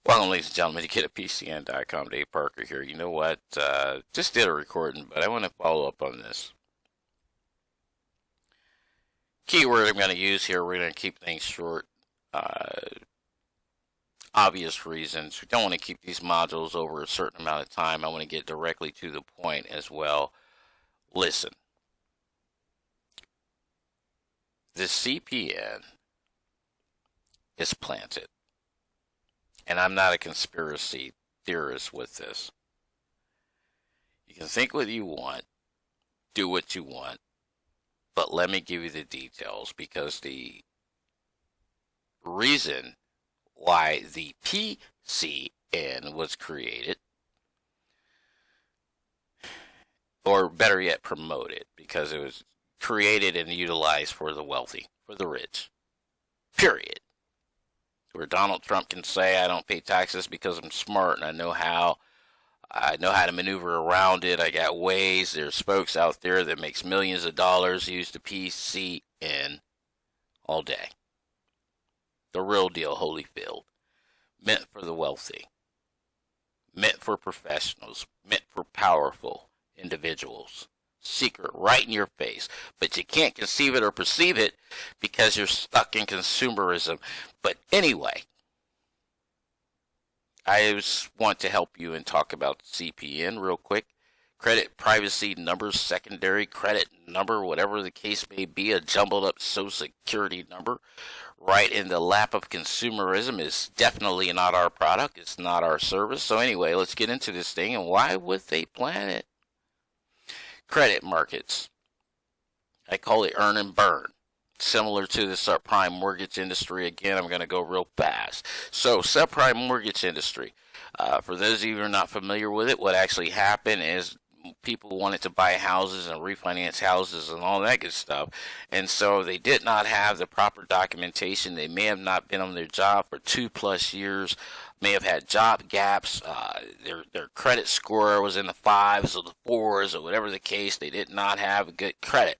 Welcome, ladies and gentlemen, to GetAPCN.com. Dave Parker here. You know what? Just did a recording, but I want to follow up on this. Keyword I'm going to use here, we're going to keep things short. Obvious reasons. We don't want to keep these modules over a certain amount of time. I want to get directly to the point as well. Listen. The CPN is planted. And I'm not a conspiracy theorist with this. You can think what you want, do what you want, but let me give you the details, because the reason why the PCN was created, or better yet promoted, because it was created and utilized for the wealthy, for the rich, period. Where Donald Trump can say, I don't pay taxes because I'm smart and I know how to maneuver around it. I got ways. There's folks out there that makes millions of dollars use the PCN all day. The real deal, Holyfield. Meant for the wealthy. Meant for professionals. Meant for powerful individuals. Secret right in your face, but you can't conceive it or perceive it because you're stuck in consumerism. But anyway, I just want to help you and talk about CPN real quick. Credit privacy number, secondary credit number, whatever the case may be, a jumbled up social security number right in the lap of consumerism is definitely not our product. It's not our service. So anyway, let's get into this thing, and why would they plan it? Credit markets. I call it earn and burn. Similar to the subprime mortgage industry. Again, I'm going to go real fast. So, subprime mortgage industry. For those of you who are not familiar with it, what actually happened is people wanted to buy houses and refinance houses and all that good stuff. And so they did not have the proper documentation. They may have not been on their job for 2+ years. May have had job gaps. Their credit score was in the 5s or the 4s or whatever the case. They did not have good credit.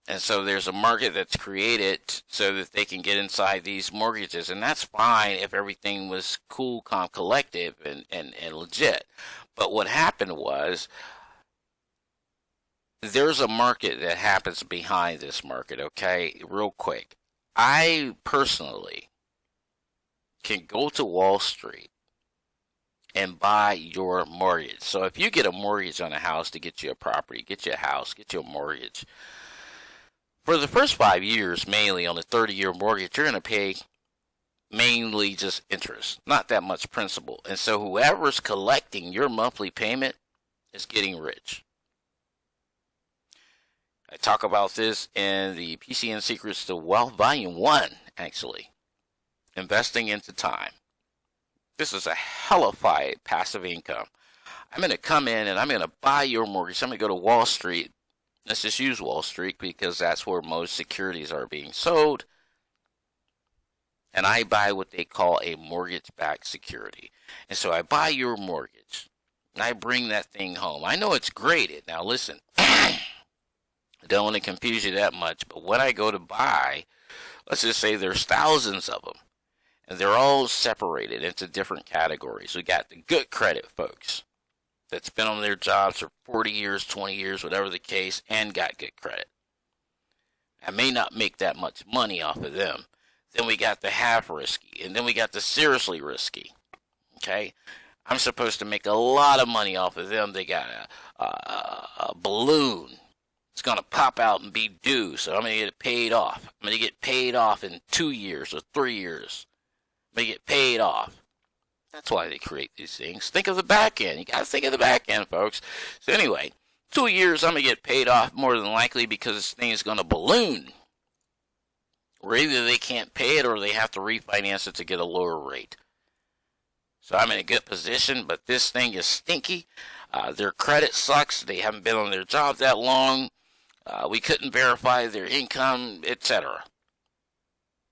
And so there's a market that's created so that they can get inside these mortgages. And that's fine if everything was cool, calm, collective, and legit. But what happened was there's a market that happens behind this market, okay? Real quick. I personally can go to Wall Street and buy your mortgage. So if you get a mortgage on a house to get you a property, get you a house, get you a mortgage, for the first 5 years, mainly on a 30-year mortgage, you're going to pay mainly just interest, not that much principal. And so whoever's collecting your monthly payment is getting rich. I talk about this in the PCN Secrets to Wealth, Volume 1, actually. Investing into time. This is a hellified passive income. I'm going to come in and I'm going to buy your mortgage. I'm going to go to Wall Street. Let's just use Wall Street because that's where most securities are being sold. And I buy what they call a mortgage-backed security. And so I buy your mortgage. And I bring that thing home. I know it's graded. Now listen, I don't want to confuse you that much, but when I go to buy, let's just say there's thousands of them. And they're all separated into different categories. We got the good credit folks that's been on their jobs for 40 years, 20 years, whatever the case, and got good credit. I may not make that much money off of them. Then we got the half risky, and then we got the seriously risky. Okay? I'm supposed to make a lot of money off of them. They got a balloon. It's going to pop out and be due, so I'm going to get it paid off. I'm going to get paid off in 2 years or 3 years. They get paid off. That's why they create these things. Think of the back end. You got to think of the back end, folks. So anyway, 2 years I'm going to get paid off more than likely because this thing is going to balloon. Or either they can't pay it or they have to refinance it to get a lower rate. So I'm in a good position, but this thing is stinky. Their credit sucks. They haven't been on their job that long. We couldn't verify their income, etc.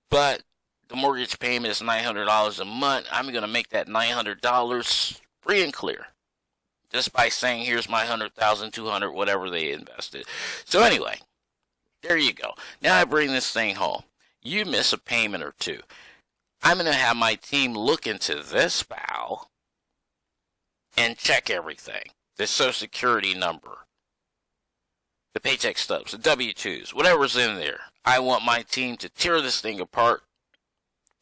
But the mortgage payment is $900 a month. I'm going to make that $900 free and clear. Just by saying, here's my $100,000, $200,000, whatever they invested. So anyway, there you go. Now I bring this thing home. You miss a payment or two. I'm going to have my team look into this file and check everything. The Social Security number, the paycheck stubs, the W-2s, whatever's in there. I want my team to tear this thing apart,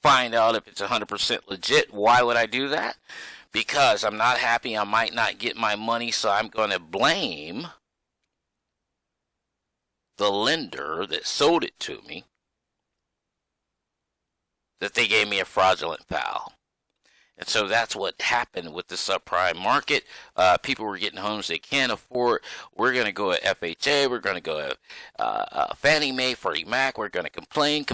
find out if it's 100% legit. Why would I do that? Because I'm not happy I might not get my money, so I'm going to blame the lender that sold it to me, that they gave me a fraudulent file. And so that's what happened with the subprime market. People were getting homes they can't afford. We're going to go at FHA. We're going to go at Fannie Mae, Freddie Mac. We're going to complain.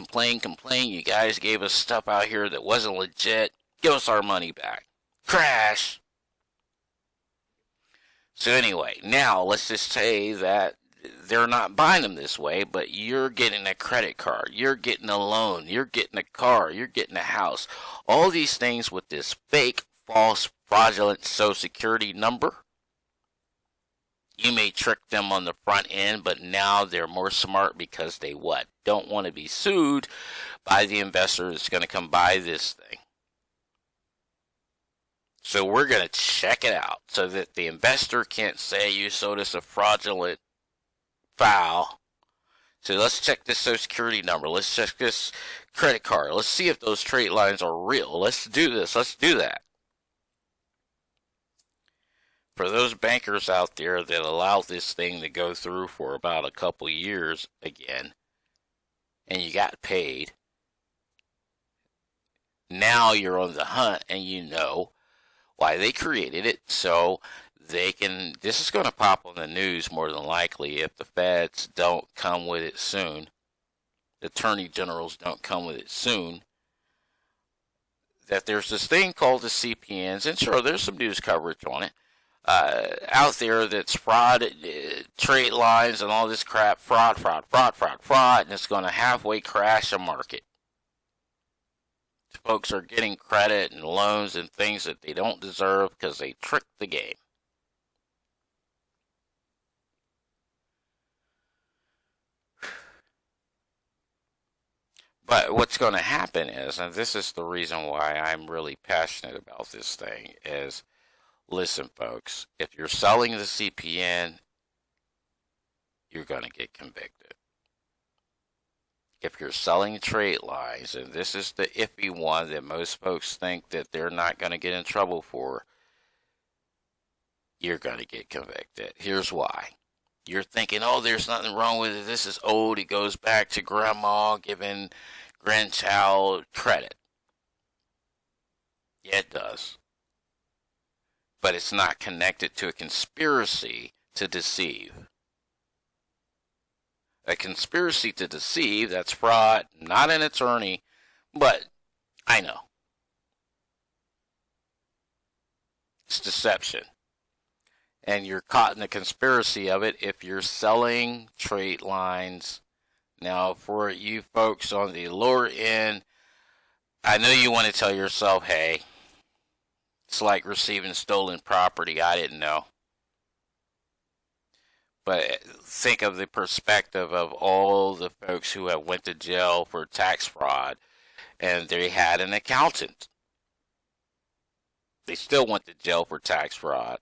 You guys gave us stuff out here that wasn't legit. Give us our money back. Crash. So anyway, now let's just say that they're not buying them this way, but you're getting a credit card, you're getting a loan, you're getting a car, you're getting a house. All these things with this fake, false, fraudulent Social Security number. You may trick them on the front end, but now they're more smart because they what? Don't want to be sued by the investor that's going to come buy this thing. So we're going to check it out so that the investor can't say you sold us a fraudulent file. So let's check this Social Security number. Let's check this credit card. Let's see if those trade lines are real. Let's do this. Let's do that. For those bankers out there that allowed this thing to go through for about a couple years again, and you got paid, now you're on the hunt and you know why they created it. So they can, this is going to pop on the news more than likely if the feds don't come with it soon. The attorney generals don't come with it soon. That there's this thing called the CPNs, and sure, there's some news coverage on it out there that's fraud, trade lines, and all this crap. Fraud, and it's going to halfway crash a market. Folks are getting credit and loans and things that they don't deserve because they tricked the game. But what's going to happen is, and this is the reason why I'm really passionate about this thing, is, listen, folks, if you're selling the CPN, you're going to get convicted. If you're selling trade lines, and this is the iffy one that most folks think that they're not going to get in trouble for, you're going to get convicted. Here's why. You're thinking, oh, there's nothing wrong with it. This is old. It goes back to grandma giving grandchild credit. Yeah, it does. But it's not connected to a conspiracy to deceive. A conspiracy to deceive, that's fraud, not an attorney, but I know. It's deception. And you're caught in the conspiracy of it if you're selling trade lines. Now, for you folks on the lower end, I know you want to tell yourself, hey, it's like receiving stolen property. I didn't know. But think of the perspective of all the folks who have went to jail for tax fraud, and they had an accountant. They still went to jail for tax fraud,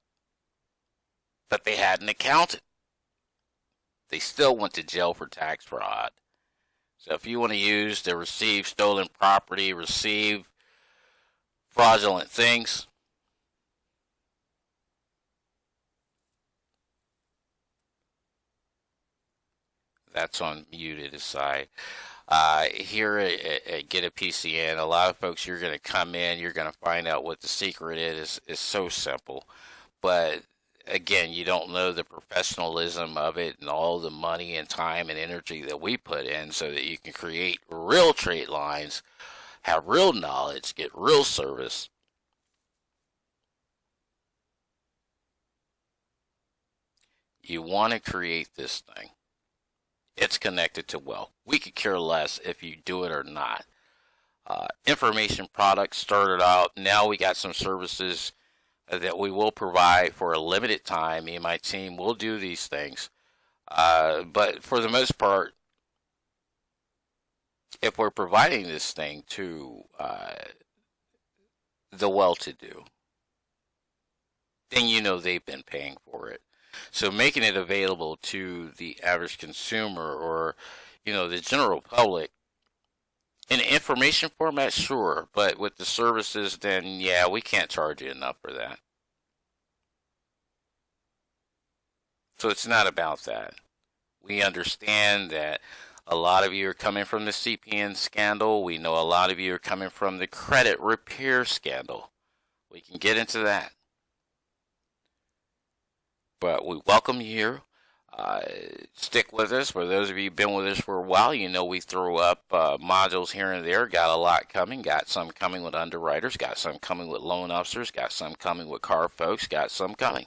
but they had an accountant. They still went to jail for tax fraud. So if you want to use the receive stolen property, receive fraudulent things, that's on you to decide. Here at Get a PCN, a lot of folks, you're going to come in, you're going to find out what the secret is. It's so simple. But again, you don't know the professionalism of it and all the money and time and energy that we put in so that you can create real trade lines, have real knowledge, get real service. You want to create this thing. It's connected to wealth. We could care less if you do it or not. Information products started out. Now we got some services that we will provide for a limited time. Me and my team will do these things. But for the most part, if we're providing this thing to the well-to-do, then you know they've been paying for it. So making it available to the average consumer or, the general public in information format, sure, but with the services, then yeah, we can't charge you enough for that. So it's not about that. We understand that a lot of you are coming from the CPN scandal. We know a lot of you are coming from the credit repair scandal. We can get into that. But we welcome you here. Stick with us. For those of you who've been with us for a while, you know we throw up modules here and there. Got a lot coming. Got some coming with underwriters. Got some coming with loan officers. Got some coming with car folks. Got some coming.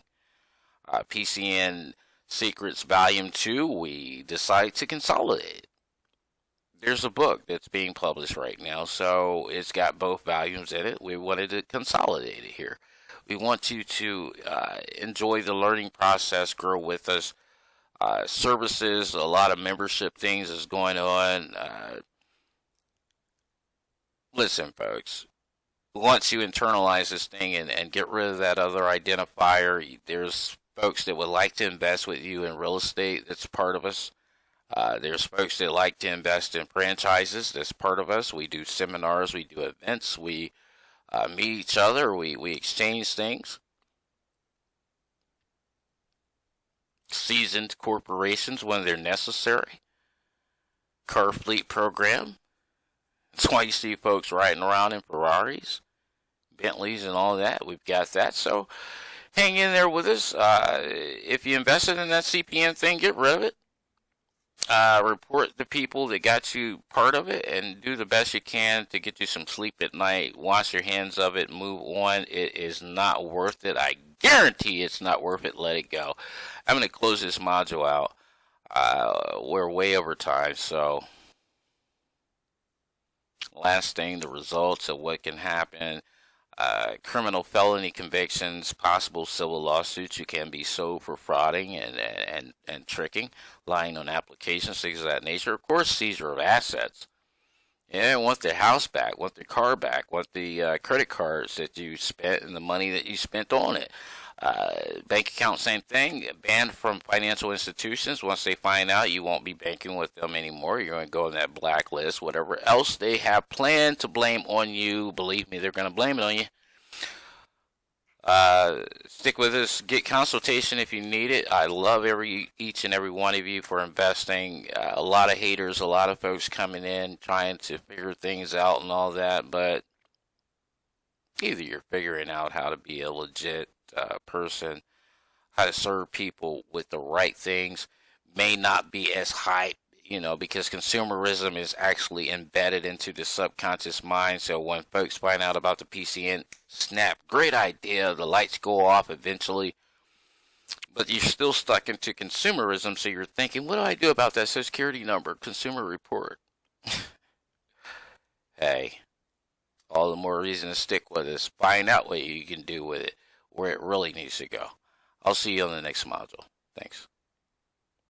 PCN Secrets Volume 2, we decided to consolidate. There's a book that's being published right now, so it's got both volumes in it. We wanted to consolidate it here. We want you to enjoy the learning process, grow with us. Services, a lot of membership things is going on. Listen, folks, once you internalize this thing and get rid of that other identifier, there's folks that would like to invest with you in real estate. That's part of us. There's folks that like to invest in franchises. That's part of us. We do seminars. We do events. We meet each other. We exchange things. Seasoned corporations when they're necessary. Car fleet program. That's why you see folks riding around in Ferraris, Bentleys, and all that. We've got that. So hang in there with us. If you invested in that CPN thing, get rid of it. Report the people that got you part of it and do the best you can to get you some sleep at night. Wash your hands of it. Move on. It is not worth it. I guarantee it's not worth it. Let it go. I'm going to close this module out. We're way over time, so last thing, the results of what can happen. Criminal felony convictions, possible civil lawsuits. You can be sued for frauding and tricking, lying on applications, things of that nature. Of course, seizure of assets. Yeah, want their house back, want their car back, want the credit cards that you spent and the money that you spent on it. Bank account, same thing. Banned from financial institutions. Once they find out, you won't be banking with them anymore. You're going to go on that blacklist. Whatever else they have planned to blame on you, believe me, they're going to blame it on you. Stick with us. Get consultation if you need it. I love each and every one of you for investing. A lot of haters, a lot of folks coming in trying to figure things out and all that, but either you're figuring out how to be a legit person, how to serve people with the right things, may not be as hype, because consumerism is actually embedded into the subconscious mind. So when folks find out about the PCN, snap, great idea, the lights go off eventually, but you're still stuck into consumerism. So you're thinking, what do I do about that Social Security number, consumer report? Hey, all the more reason to stick with us. Find out what you can do with it, where it really needs to go. I'll see you on the next module. Thanks.